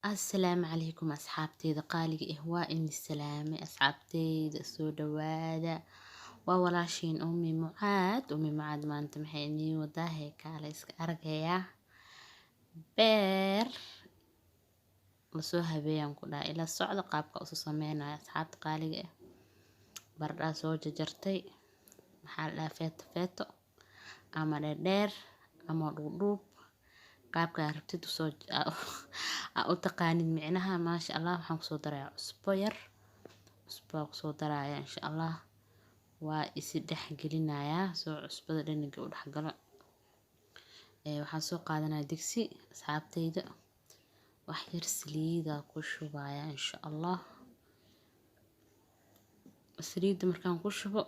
السلام عليكم أصحابتي قالي إهواء إني السلامة أصحابتي سو دوادا وولاشين أمي معاد ما أنت محيني وداهيك على إسك أرجيا بير لسوها بيان كلها إلى الصعدة قابك أصوصا مينا أصحابتي قالي بردا سو جرتي محل فيتو أما دير أما روب qaabka rabtid usoo u taqaanid micnaha maasha Allah waxaan kusoo darayaa cusbo kusoo darayaa insha Allah waa isi dhex gelinayaa soo cusbada dhaniga u dhex galo waxaan soo qaadanayaa digsi asxaabteyda wax yar saliida ku shubayaa insha Allah saliida markaan ku shubo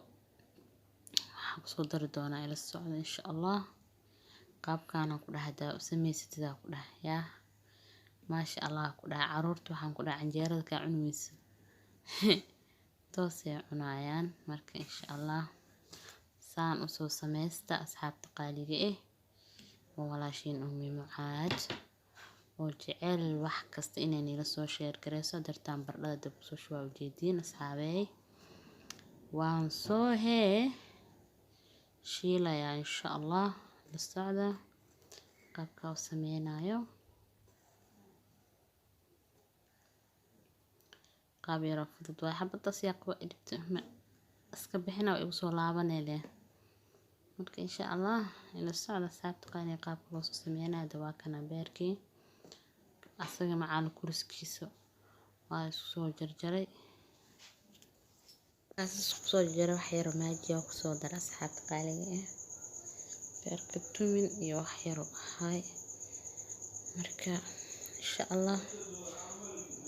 waxaan kusoo dari doonaa ila socdo insha Allah qaabkaana ku dhahdaa u samaysatida ku dhahayaa maasha Allah ku dhahay caruurta waxaan ku dhahay canjeerada ka cunaysa toosay cunayaan marka insha Allah saan u soo samaysta asxaabta qaaliga walaashin ummi mucaad oo jecel wax kasta inay nila soo share gareyso dartaan bardhada dab soo shuba ujeediin asxaabey waan soo shiilaya insha Allah la socda qaabka u sameynayo qaab yar fudud waa xabadaas yaqo edibta iska bixina oo igu soo laabanay marka insha Allah ila socda saabta qaani qaabka loo sameynayo dawaa kana beerkii asaga macaan kuriskiisa waa isku soo jarjaray isku soo jarjaray wax yar maajiya ku soo dar asxaabta qaaliga beerka tumin iyo wax yar hay marka insha Allah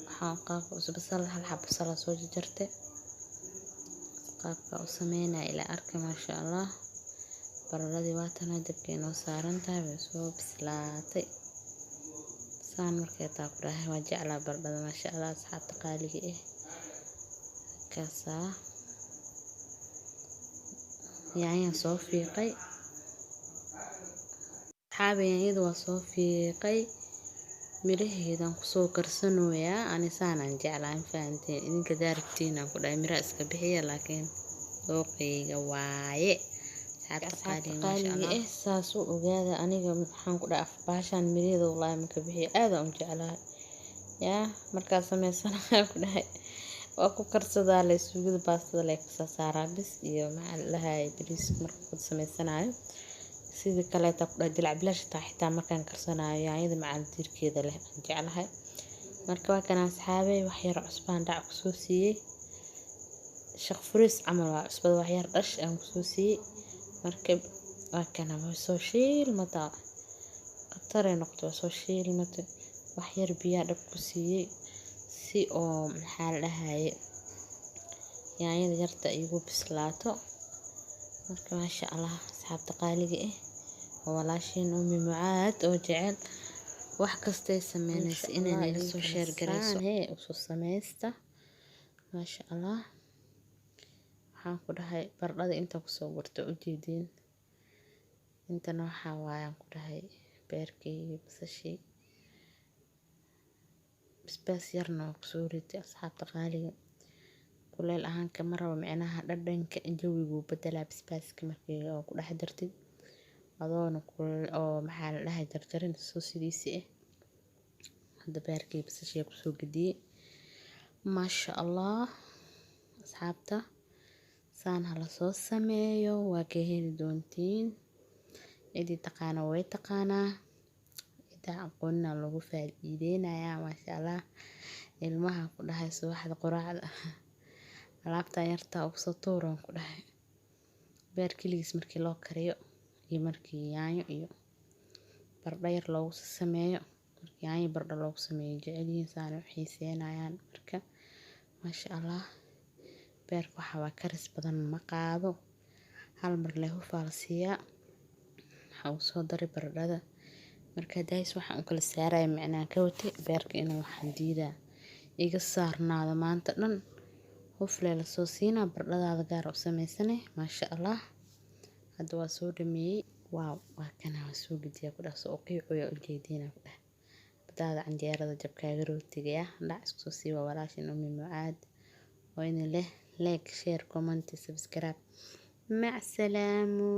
waxaan qaabka basal hal xabo basal soo jarjartay qaabka u sameynaa ila arka maasha Allah baradhadii waa tan dabka inoo saaran tahay way soo bislaatay saan markay taa ku dhahay waa jeclaa baradhada maasha Allah asxaabta qaaliga kaasa yaanyo soo fiiqay xaabayeen waa soo fiiqay miraheedan ku soo karsanayaa ani saanan jeclaan faanteen idinka daartiin aan ku dhahay mira iska bixiya laakiin dooqeyga waaye saabta qaaliga saas u ogaada aniga waxaan ku dhahay afbaashan miraheeda wallahi ma ka bixiyo aad aan u jeclahay yaa markaa sameysanayo ku dhahay waa ku karsadaa la suugada baastada la ka saaraa bis iyo maxaa lahaay bariis marka ku sameysanayo sida kale ta ku dhahay dilaac bilaash xitaa markaan karsanayo yaanyada macaan diirkeeda leh aan jeclahay marka waa kana asxaabey wax yar cusbaan dhac ku soo siiyay shaq furis camal waa cusbada wax yar dhash aan ku soo siiyay marka waa kana soo shiilmada qatare noqdo soo shiilmada wax yar biyo dhab ku siiyay si oo maxaa la dhahay yaanyada yarta igu bislaato marka maasha Allah asxaabta qaaliga walaashin ummi mucaad oo jecel wax kasta ay sameynayso inay nila soo share gareyso u soo samaysta maasha Allah waxaan ku dhahay baradhada inta ku soo gurto u jeedin intana waxa waayaan ku dhahay beerkii basashii basbaas yarna ku soo ritay asxaabta qaaliga kuleel ahaan kama rabo micnaha dhadhanka jawigu bedelaa basbaaska markii oo ku dhex dartid adoona kuleel oo maxaa la dhahay jarjarin soo sidiisi hadda beerkii basashii ku soo gadiyay maasha Allah asxaabta saan hala soo sameeyo waa ka heli doontiin idii taqaana way taqaanaa idaa aqoonna lagu faa'iideynayaa maasha Allah ilmaha ku dhahay subaxda quraacda alaabta yarta ugu soo tuuran ku dhahay beer kaligiis markii loo kariyo iyo markii yaanyo iyo baradho yar loogu sameeyo markii yaanyo baradho loogu sameeyo jecelyihiin saan u xiiseynayaan marka maasha Allah beerka waxa karis badan ma qaado hal mar leh hufaalsiya waxa uu soo daray baradhada marka days waxaan u kala saaray macnaa ka watay beerka inuu waxaan diidaa iga saarnaado maanta dhan hufle la soo siinaa baradhada gaar u sameysane maasha Allah hadda waa soo dhameeyay waaw waa kana soo gudbiya ku dhaso oo qiiqo u jeedina ku dhahay bartaada canjeerada jabkaaga rootiga ah dhac isku sii waa walaashin Ummi Mucaad oo in leh like share comment subscribe mac salaamu